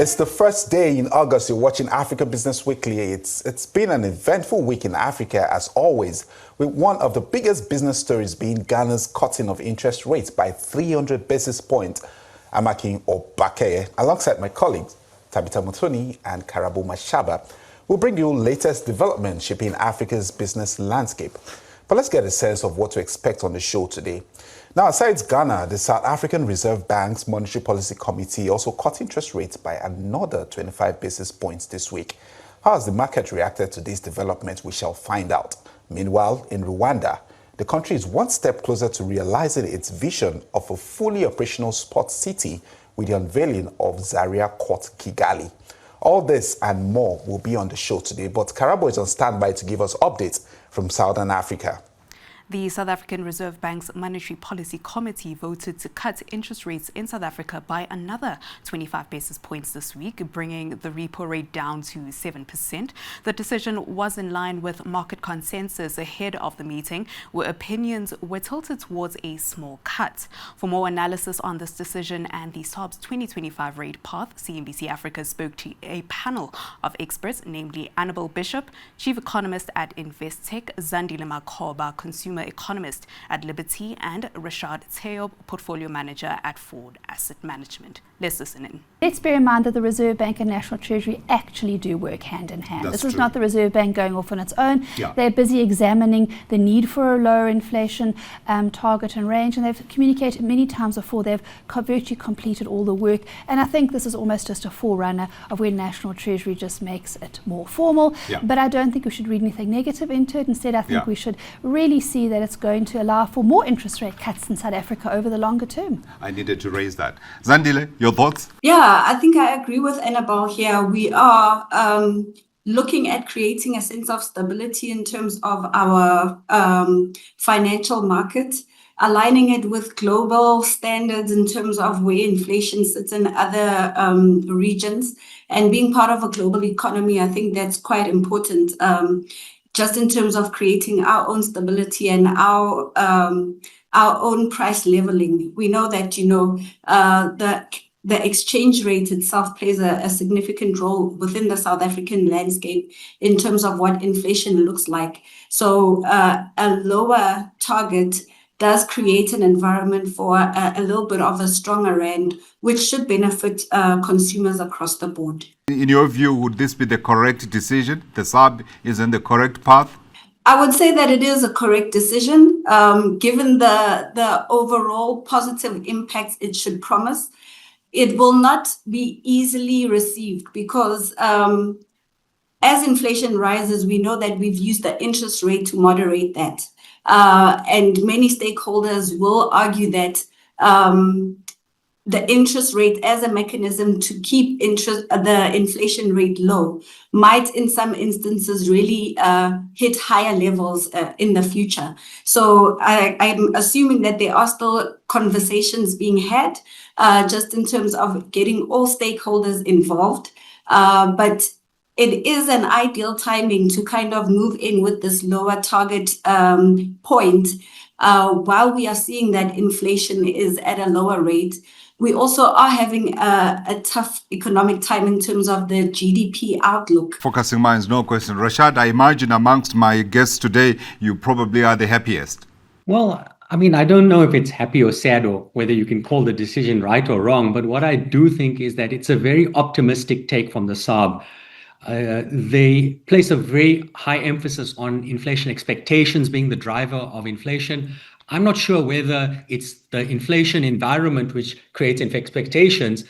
It's the first day in August. You're watching Africa Business Weekly. It's been an eventful week in Africa, as always, with one of the biggest business stories being Ghana's cutting of interest rates by 300 basis points. I'm Akin Obakeye, alongside my colleagues Tabitha Mutoni and Karabo Mashaba. We'll bring you latest developments shaping Africa's business landscape. But let's get a sense of what to expect on the show today. Now, aside Ghana, the South African Reserve Bank's Monetary Policy Committee also cut interest rates by another 25 basis points this week. How has the market reacted to this development? We shall find out. Meanwhile, in Rwanda, the country is one step closer to realizing its vision of a fully operational sports city with the unveiling of Zaria Court Kigali. All this and more will be on the show today, but Karabo is on standby to give us updates from Southern Africa. The South African Reserve Bank's Monetary Policy Committee voted to cut interest rates in South Africa by another 25 basis points this week, bringing the repo rate down to 7%. The decision was in line with market consensus ahead of the meeting, where opinions were tilted towards a small cut. For more analysis on this decision and the SARB's 2025 rate path, CNBC Africa spoke to a panel of experts, namely Annabel Bishop, Chief Economist at Investec, Zandile Makhoba, Consumer Economist at Liberty, and Rashad Tayob, Portfolio Manager at Ford Asset Management. Let's listen in. Let's bear in mind that the Reserve Bank and National Treasury actually do work hand in hand. This is not the Reserve Bank going off on its own. They're busy examining the need for a lower inflation target and range, and they've communicated many times before. They've virtually completed all the work, and I think this is almost just a forerunner of when National Treasury just makes it more formal. But I don't think we should read anything negative into it. Instead, I think we should really see that it's going to allow for more interest rate cuts in South Africa over the longer term. I needed to raise that. Zandile, your thoughts? Yeah, I think I agree with Annabel here. We are looking at creating a sense of stability in terms of our financial market, aligning it with global standards in terms of where inflation sits in other regions, and being part of a global economy. I think that's quite important. Just in terms of creating our own stability and our own price leveling. We know that, the exchange rate itself plays a significant role within the South African landscape in terms of what inflation looks like. So a lower target does create an environment for a little bit of a stronger rand, which should benefit consumers across the board. In your view, would this be the correct decision? The SARB is on the correct path? I would say that it is a correct decision, given the overall positive impacts it should promise. It will not be easily received because as inflation rises, we know that we've used the interest rate to moderate that. And many stakeholders will argue that the interest rate as a mechanism to keep the inflation rate low might in some instances really hit higher levels in the future. So I'm assuming that there are still conversations being had just in terms of getting all stakeholders involved. But it is an ideal timing to kind of move in with this lower target point while we are seeing that inflation is at a lower rate. We also are having a tough economic time in terms of the GDP outlook. Focusing minds, no question. Rashad, I imagine amongst my guests today, you probably are the happiest. Well, I mean, I don't know if it's happy or sad or whether you can call the decision right or wrong, but what I do think is that it's a very optimistic take from the SARB. They place a very high emphasis on inflation expectations being the driver of inflation. I'm not sure whether it's the inflation environment which creates expectations,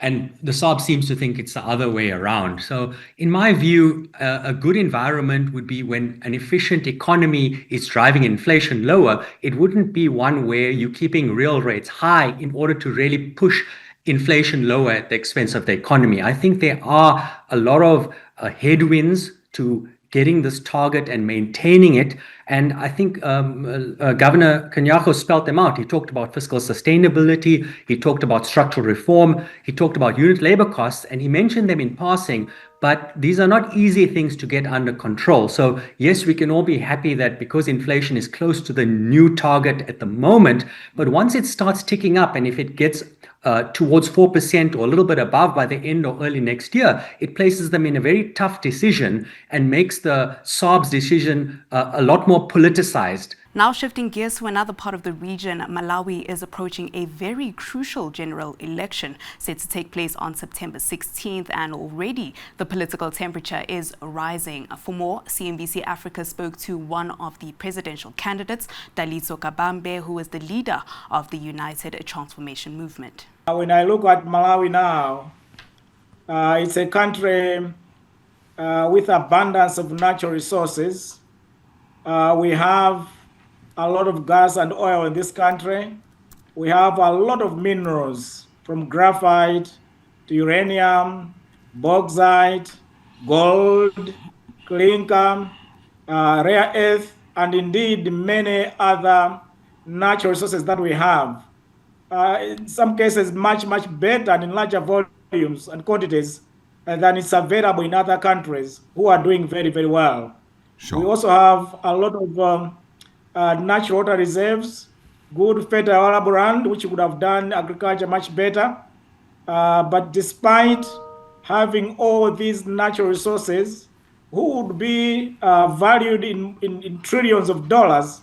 and the SARB seems to think it's the other way around. So in my view, a good environment would be when an efficient economy is driving inflation lower. It wouldn't be one where you're keeping real rates high in order to really push inflation lower at the expense of the economy. I think there are a lot of headwinds to getting this target and maintaining it. And I think Governor Kganyago spelled them out. He talked about fiscal sustainability. He talked about structural reform. He talked about unit labor costs, and he mentioned them in passing. But these are not easy things to get under control. So yes, we can all be happy that because inflation is close to the new target at the moment, but once it starts ticking up, and if it gets towards 4% or a little bit above by the end or early next year, it places them in a very tough decision and makes the SARB's decision a lot more politicized. Now shifting gears to another part of the region, Malawi is approaching a very crucial general election set to take place on September 16th, and already the political temperature is rising. For more, CNBC Africa spoke to one of the presidential candidates, Kabambe, who is the leader of the United Transformation Movement. When I look at Malawi now, it's a country with abundance of natural resources. We have a lot of gas and oil in this country. We have a lot of minerals, from graphite to uranium, bauxite, gold, clinker, rare earth, and indeed many other natural resources that we have. In some cases, much better and in larger volumes and quantities than is available in other countries who are doing very, very well. Sure. We also have a lot of natural water reserves, good fertile arable land, which would have done agriculture much better. But despite having all these natural resources, who would be valued in trillions of dollars,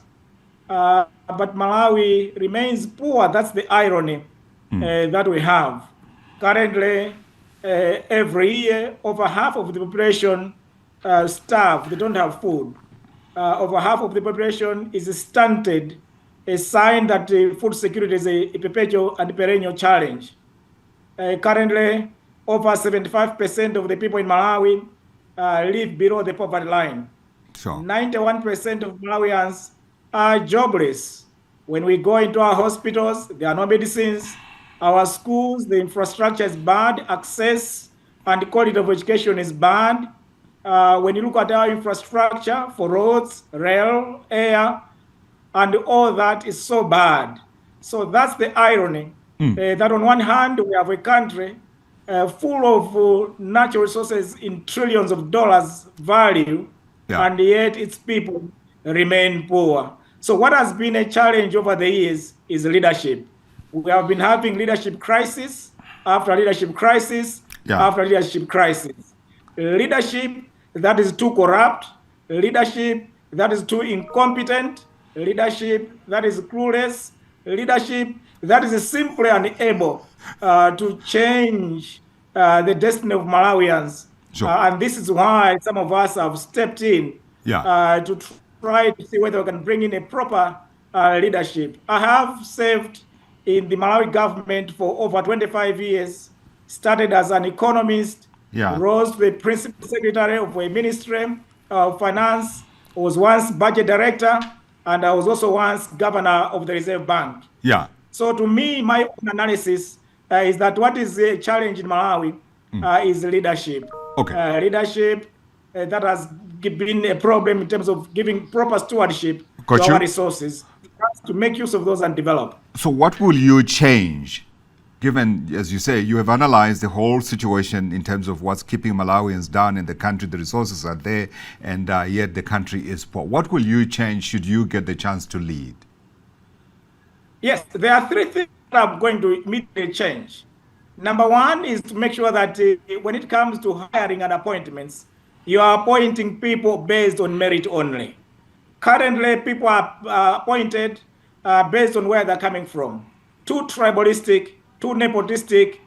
but Malawi remains poor. That's the irony that we have. Currently, every year, over half of the population starve. They don't have food. Over half of the population is stunted, a sign that food security is a perpetual and perennial challenge. Currently, over 75% of the people in Malawi live below the poverty line. Sure. 91% of Malawians are jobless. When we go into our hospitals, there are no medicines. Our schools, the infrastructure is bad. Access and quality of education is bad. When you look at our infrastructure for roads, rail, air, and all that is so bad. So that's the irony, that on one hand, we have a country full of natural resources in trillions of dollars value, and yet its people remain poor. So what has been a challenge over the years is leadership. We have been having leadership crisis after leadership crisis after leadership crisis. Leadership that is too corrupt, leadership that is too incompetent, leadership that is clueless, leadership that is simply unable to change the destiny of Malawians. Sure. And this is why some of us have stepped in to try to see whether we can bring in a proper leadership. I have served in the Malawi government for over 25 years, started as an economist, rose to the principal secretary of a ministry of finance, was once budget director, and I was also once governor of the Reserve Bank. So to me, my own analysis is that what is a challenge in Malawi is leadership. Leadership that has been a problem in terms of giving proper stewardship to our resources, to make use of those and develop. So what will you change, given, as you say, you have analyzed the whole situation in terms of what's keeping Malawians down in the country, the resources are there, and yet the country is poor. What will you change should you get the chance to lead? Yes, there are three things that are going to immediately change. Number one is to make sure that when it comes to hiring and appointments, you are appointing people based on merit only. Currently, people are appointed based on where they're coming from. Too tribalistic, too nepotistic,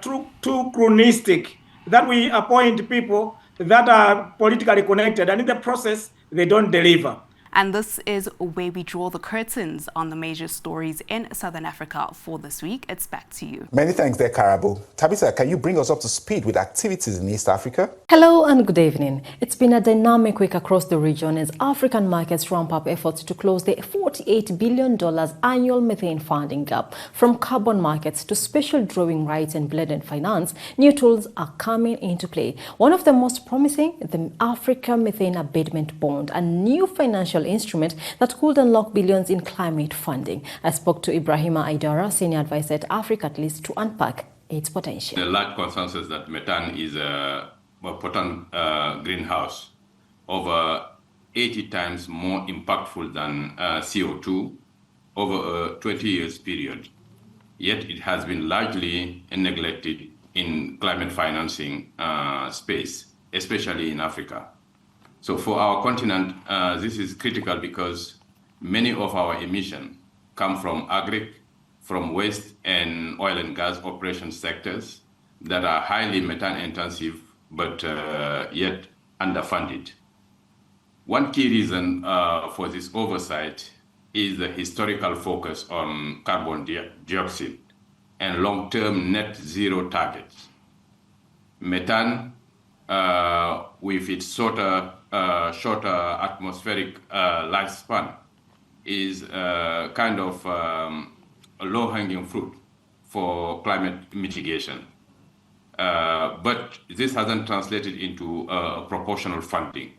too cronyistic, that we appoint people that are politically connected, and in the process, they don't deliver. And this is where we draw the curtains on the major stories in Southern Africa for this week. It's back to you. Many thanks there, Karabo. Tabitha, can you bring us up to speed with activities in East Africa? Hello and good evening. It's been a dynamic week across the region as African markets ramp up efforts to close the $48 billion annual methane funding gap. From carbon markets to special drawing rights and blended finance, new tools are coming into play. One of the most promising, the Africa Methane Abatement Bond, a new financial instrument that could unlock billions in climate funding. I spoke to Ibrahima Aidara, senior advisor at Africa At Least, to unpack its potential. The large consensus that methane is potent greenhouse, over 80 times more impactful than CO2 over a 20 years period. Yet it has been largely neglected in climate financing space, especially in Africa. So for our continent, this is critical because many of our emissions come from from waste and oil and gas operation sectors that are highly methane intensive, but yet underfunded. One key reason for this oversight is the historical focus on carbon dioxide and long-term net zero targets. Methane, with its shorter atmospheric lifespan, is kind of a low-hanging fruit for climate mitigation. But this hasn't translated into proportional funding.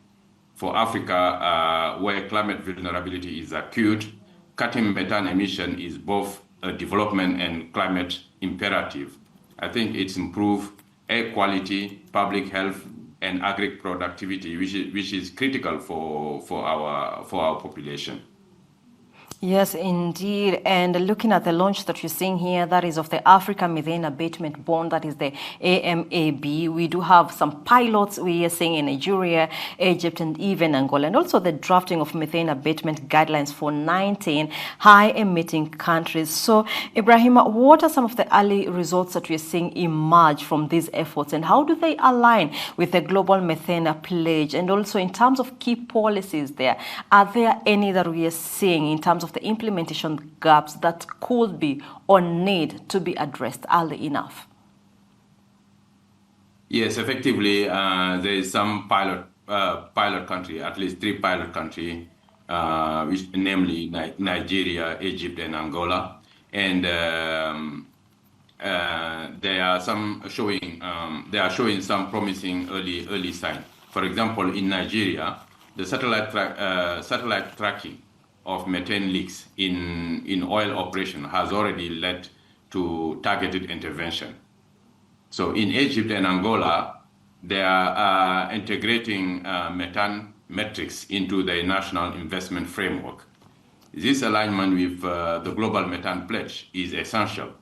For Africa, where climate vulnerability is acute, cutting methane emission is both a development and climate imperative. I think it's improved air quality, public health, and agri productivity, which is critical for our population. Yes, indeed. And looking at the launch that you're seeing here, that is of the Africa Methane Abatement Bond, that is the AMAB. We do have some pilots we are seeing in Nigeria, Egypt, and even Angola, and also the drafting of methane abatement guidelines for 19 high-emitting countries. So, Ibrahima, what are some of the early results that we're seeing emerge from these efforts, and how do they align with the global methane pledge? And also, in terms of key policies there, are there any that we are seeing in terms of the implementation gaps that could be or need to be addressed early enough? Yes, effectively, there is some pilot country, at least 3 pilot countries, which namely Nigeria, Egypt, and Angola, and they are showing some promising early signs. For example, in Nigeria, the satellite tracking of methane leaks in oil operation has already led to targeted intervention. So in Egypt and Angola, they are integrating methane metrics into their national investment framework. This alignment with the global methane pledge is essential.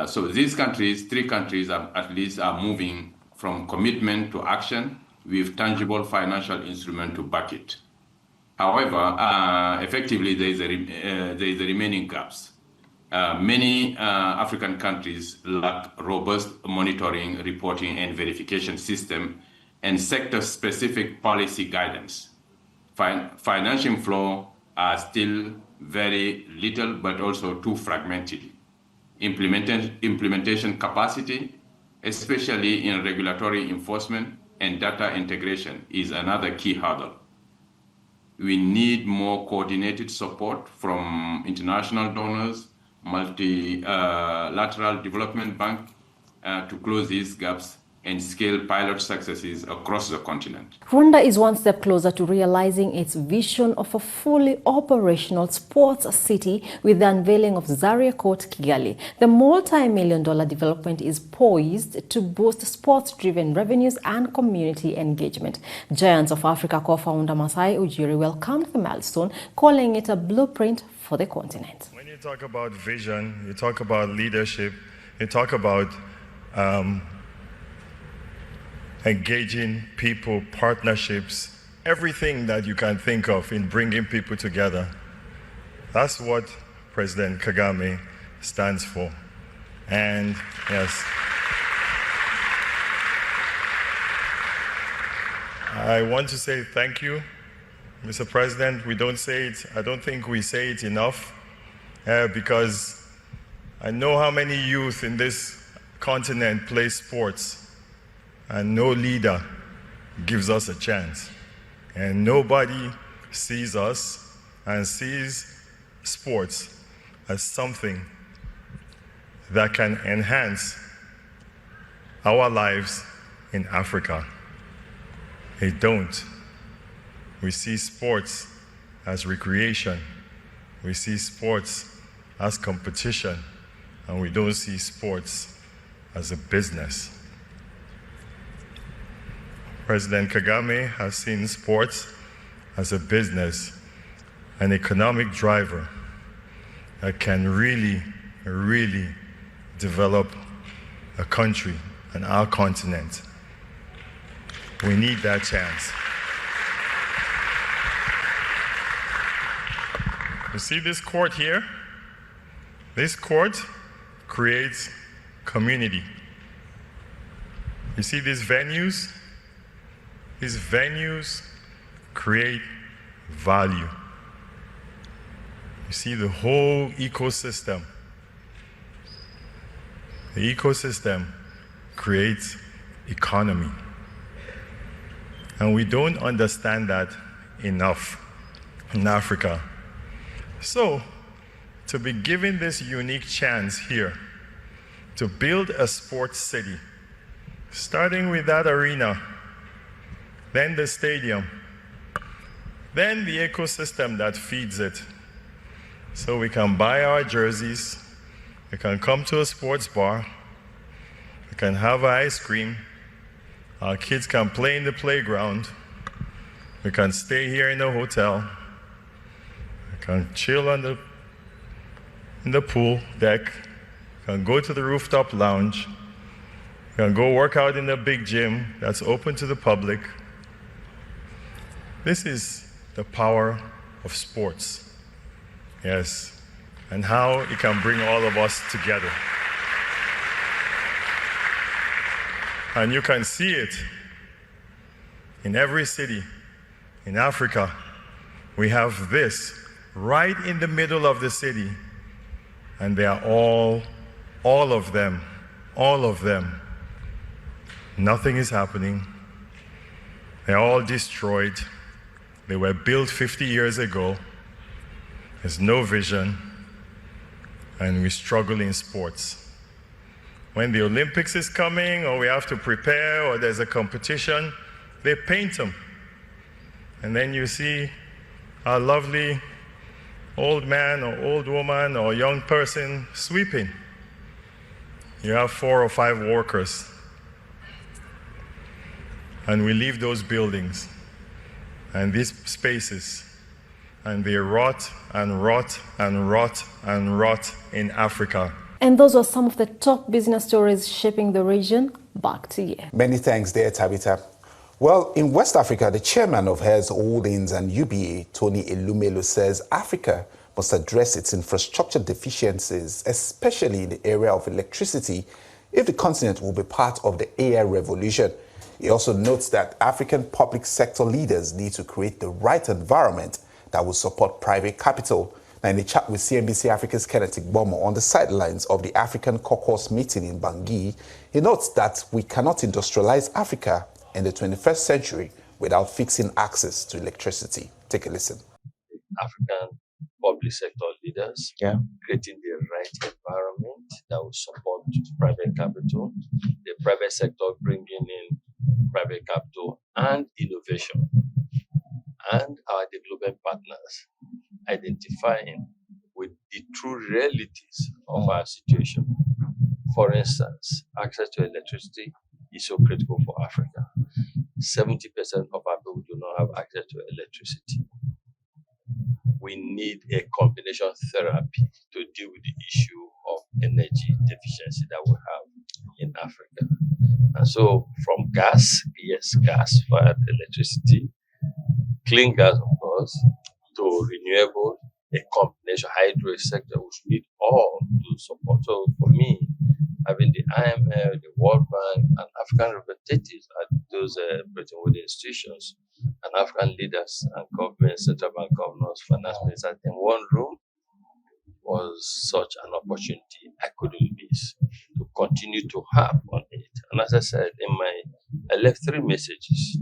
So these countries, 3 countries at least, are moving from commitment to action with tangible financial instrument to back it. However, effectively, there is the remaining gaps. Many African countries lack robust monitoring, reporting, and verification system and sector-specific policy guidance. Financial flow are still very little, but also too fragmented. Implementation capacity, especially in regulatory enforcement and data integration, is another key hurdle. We need more coordinated support from international donors, multilateral development bank to close these gaps and scale pilot successes across the continent. Rwanda is one step closer to realizing its vision of a fully operational sports city with the unveiling of Zaria Court Kigali. The multi-million-dollar development is poised to boost sports-driven revenues and community engagement. Giants of Africa co-founder Masai Ujiri welcomed the milestone, calling it a blueprint for the continent. When you talk about vision, you talk about leadership, you talk about engaging people, partnerships, everything that you can think of in bringing people together. That's what President Kagame stands for. And yes, I want to say thank you, Mr. President. We don't say it, I don't think we say it enough, because I know how many youth in this continent play sports, and no leader gives us a chance. And nobody sees us and sees sports as something that can enhance our lives in Africa. They don't. We see sports as recreation. We see sports as competition. And we don't see sports as a business. President Kagame has seen sports as a business, an economic driver that can really, really develop a country and our continent. We need that chance. You see this court here? This court creates community. You see these venues? These venues create value. You see the whole ecosystem. The ecosystem creates economy. And we don't understand that enough in Africa. So, to be given this unique chance here to build a sports city, starting with that arena, then the stadium, then the ecosystem that feeds it. So we can buy our jerseys, we can come to a sports bar, we can have ice cream, our kids can play in the playground, we can stay here in the hotel, we can chill in the pool deck, we can go to the rooftop lounge, we can go work out in the big gym that's open to the public. This is the power of sports, yes, and how it can bring all of us together. And you can see it in every city in Africa. We have this right in the middle of the city, and they are all of them, nothing is happening. They're all destroyed. They were built 50 years ago. There's no vision, and we struggle in sports. When the Olympics is coming, or we have to prepare, or there's a competition, they paint them. And then you see a lovely old man or old woman or young person sweeping. You have 4 or 5 workers. And we leave those buildings and these spaces, and they rot and rot and rot and rot in Africa. And those are some of the top business stories shaping the region. Back to you. Many thanks there, Tabitha. Well, in West Africa, the chairman of Heirs Holdings and UBA, Tony Elumelo, says Africa must address its infrastructure deficiencies, especially in the area of electricity, if the continent will be part of the AI revolution. He also notes that African public sector leaders need to create the right environment that will support private capital. Now, in a chat with CNBC Africa's Kenneth Igbomo on the sidelines of the African Caucus meeting in Bangui, he notes that we cannot industrialize Africa in the 21st century without fixing access to electricity. Take a listen. African public sector leaders creating the right environment that will support private capital, the private sector bringing in private capital and innovation, and our development partners identifying with the true realities of our situation. For instance, access to electricity is so critical for Africa. 70% of our people do not have access to electricity. We need a combination therapy to deal with the issue of energy deficiency that we have in Africa. And so from gas, gas-fired electricity, clean gas, of course, to renewable, a combination hydro sector, which we need all to support. So for me, having the IMF, the World Bank, and African representatives at those Bretton Woods institutions, and African leaders and governments, central bank governors, finance ministers in one room was such an opportunity I couldn't miss to continue to harp on it. And as I said, I left 3 messages.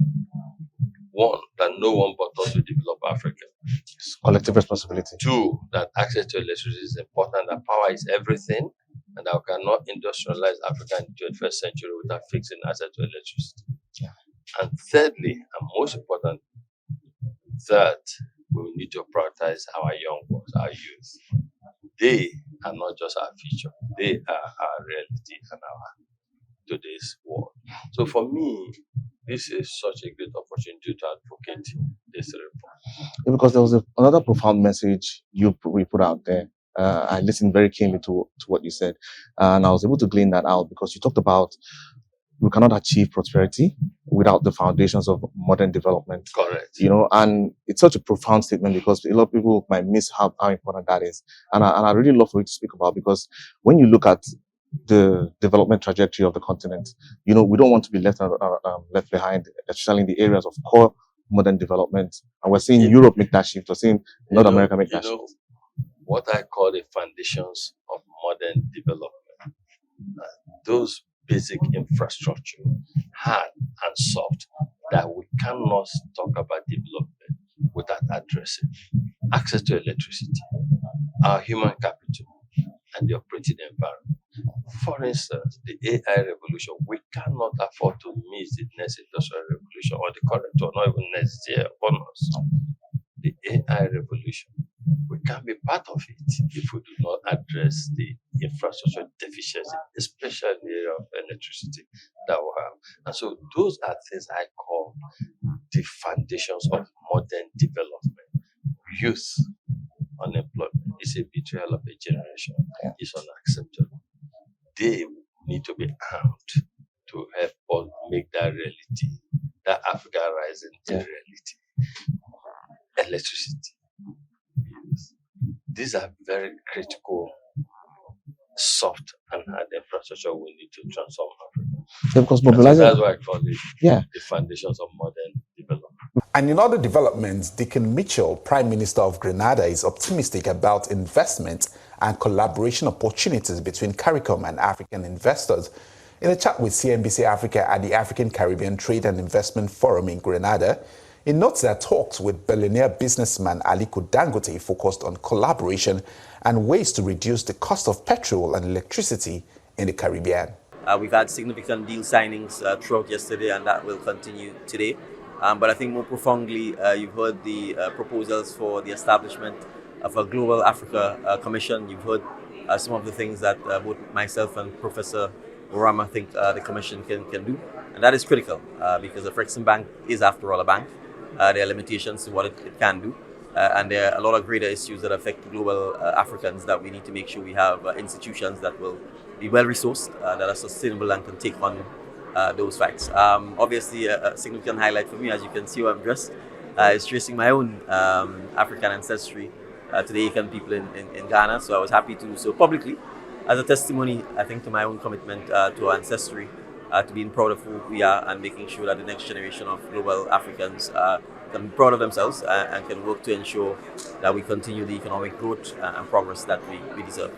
1, that no one but us will develop Africa. It's collective responsibility. 2, that access to electricity is important, that power is everything, and that we cannot industrialize Africa in the 21st century without fixing access to electricity. And thirdly, and most important, that we need to prioritize our young ones, our youth. They are not just our future, they are our reality and our today's world. So for me, this is such a great opportunity to advocate this reform. Yeah, because there was another profound message we put out there. I listened very keenly to what you said, and I was able to glean that out because you talked about we cannot achieve prosperity without the foundations of modern development. Correct. And it's such a profound statement because a lot of people might miss how important that is. And I really love for you to speak about, because when you look at the development trajectory of the continent, we don't want to be left behind, especially in the areas of core modern development. And we're seeing Europe make that shift. We're seeing North America make that shift. What I call the foundations of modern development, those basic infrastructure, hard and soft, that we cannot talk about development without addressing access to electricity, our human capital, and the operating environment. For instance, the AI revolution, we cannot afford to miss the next industrial revolution or the current one, not even next year upon us. The AI revolution, we can't be part of it if we do not address the infrastructure deficiency, especially in the area of electricity that we have. And so those are things I call the foundations of modern development. Youth unemployment is a betrayal of a generation. Yeah. It's unacceptable. They need to be armed to help us make that reality, that Africa rising to reality. Electricity. Yes. These are very critical, soft and hard infrastructure we need to transform Africa. Yeah, because mobilizing, that's why I call it the foundations of modern development. And in other developments, Deacon Mitchell, Prime Minister of Grenada, is optimistic about investment and collaboration opportunities between CARICOM and African investors. In a chat with CNBC Africa at the African Caribbean Trade and Investment Forum in Grenada, he notes that talks with billionaire businessman Aliko Dangote focused on collaboration and ways to reduce the cost of petrol and electricity in the Caribbean. We've had significant deal signings throughout yesterday, and that will continue today. But I think more profoundly, you've heard the proposals for the establishment of a Global Africa Commission. You've heard some of the things that both myself and Professor Orama think the Commission can do. And that is critical because the Afrexim Bank is, after all, a bank. There are limitations to what it can do. And there are a lot of greater issues that affect global Africans that we need to make sure we have institutions that will be well-resourced, that are sustainable and can take on those facts. Obviously, a significant highlight for me, as you can see how I'm dressed, is tracing my own African ancestry to the Akan people in Ghana. So I was happy to do so publicly as a testimony, I think, to my own commitment to our ancestry, to being proud of who we are and making sure that the next generation of global Africans can be proud of themselves and can work to ensure that we continue the economic growth and progress that we deserve.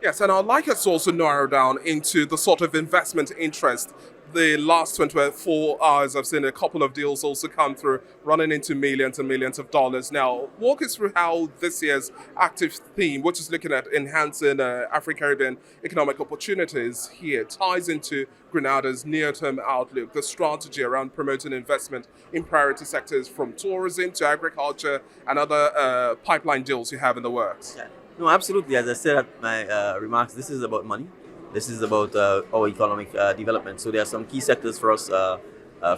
Yes, and I'd like us to also narrow down into the sort of investment interest. The last 24 hours, I've seen a couple of deals also come through, running into millions and millions of dollars. Now, walk us through how this year's active theme, which is looking at enhancing African-Caribbean economic opportunities here, ties into Grenada's near-term outlook, the strategy around promoting investment in priority sectors from tourism to agriculture and other pipeline deals you have in the works. Yeah. No, absolutely. As I said at my remarks, this is about money. This is about our economic development. So there are some key sectors for us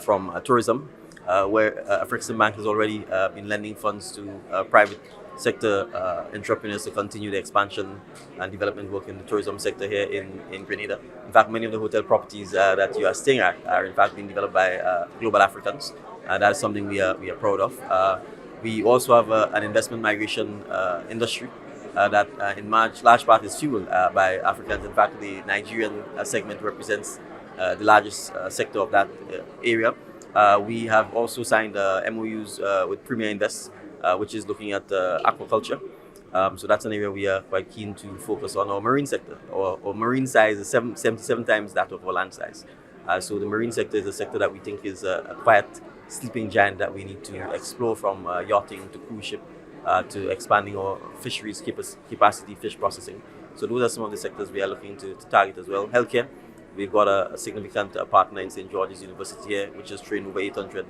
from tourism, where Afrexim Bank has already been lending funds to private sector entrepreneurs to continue the expansion and development work in the tourism sector here in Grenada. In fact, many of the hotel properties that you are staying at are in fact being developed by global Africans. That is something we are proud of. We also have an investment migration industry that in large part is fueled by Africans. In fact, the Nigerian segment represents the largest sector of that area. We have also signed MOUs with Premier Invest, which is looking at aquaculture. So that's an area we are quite keen to focus on. Our marine sector, or marine size is 77 times that of our land size. So the marine sector is a sector that we think is a quiet sleeping giant that we need to explore, from yachting to cruise ship, to expanding our fisheries capacity, fish processing. So those are some of the sectors we are looking to target as well. Healthcare, we've got a significant partner in St. George's University here, which has trained over 800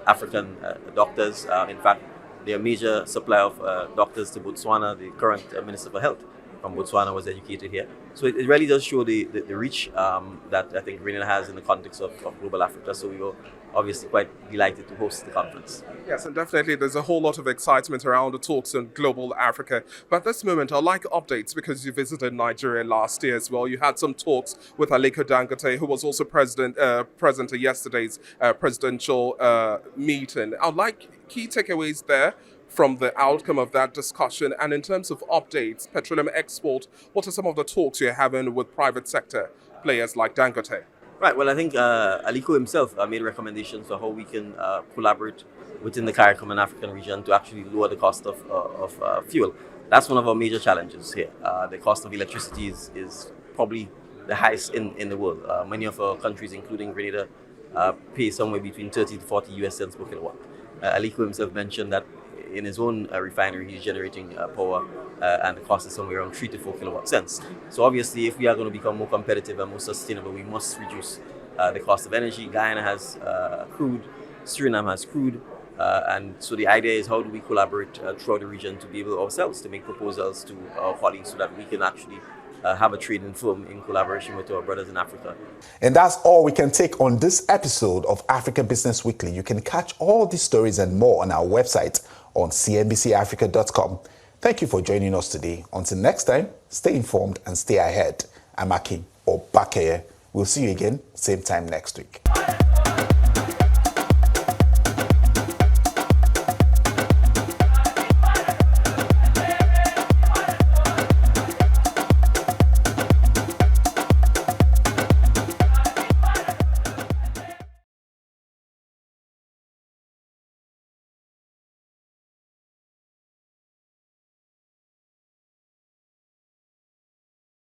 African doctors. In fact, they are a major supplier of doctors to Botswana, the current Minister for Health. Botswana was educated here. So it really does show the reach that I think Grenada has in the context of global Africa. So we were obviously quite delighted to host the conference. Yes, and definitely there's a whole lot of excitement around the talks on global Africa. But at this moment, I'd like updates because you visited Nigeria last year as well. You had some talks with Aliko Dangote, who was also present at yesterday's presidential meeting. I'd like key takeaways there from the outcome of that discussion. And in terms of updates, petroleum export, what are some of the talks you're having with private sector players like Dangote? Right. Well, I think Aliko himself made recommendations for how we can collaborate within the CARICOM and African region to actually lower the cost of fuel. That's one of our major challenges here. The cost of electricity is probably the highest in the world. Many of our countries, including Grenada, pay somewhere between 30 to 40 US cents per kilowatt. Aliko himself mentioned that in his own refinery, he's generating power and the cost is somewhere around 3 to 4 kilowatt cents. So obviously, if we are going to become more competitive and more sustainable, we must reduce the cost of energy. Guyana has crude, Suriname has crude, and so the idea is how do we collaborate throughout the region to be able ourselves to make proposals to our colleagues so that we can actually have a trading firm in collaboration with our brothers in Africa. And that's all we can take on this episode of Africa Business Weekly. You can catch all these stories and more on our website on cnbcafrica.com. Thank you for joining us today. Until next time, stay informed and stay ahead. I'm Akin Obakeye. We'll see you again, same time next week.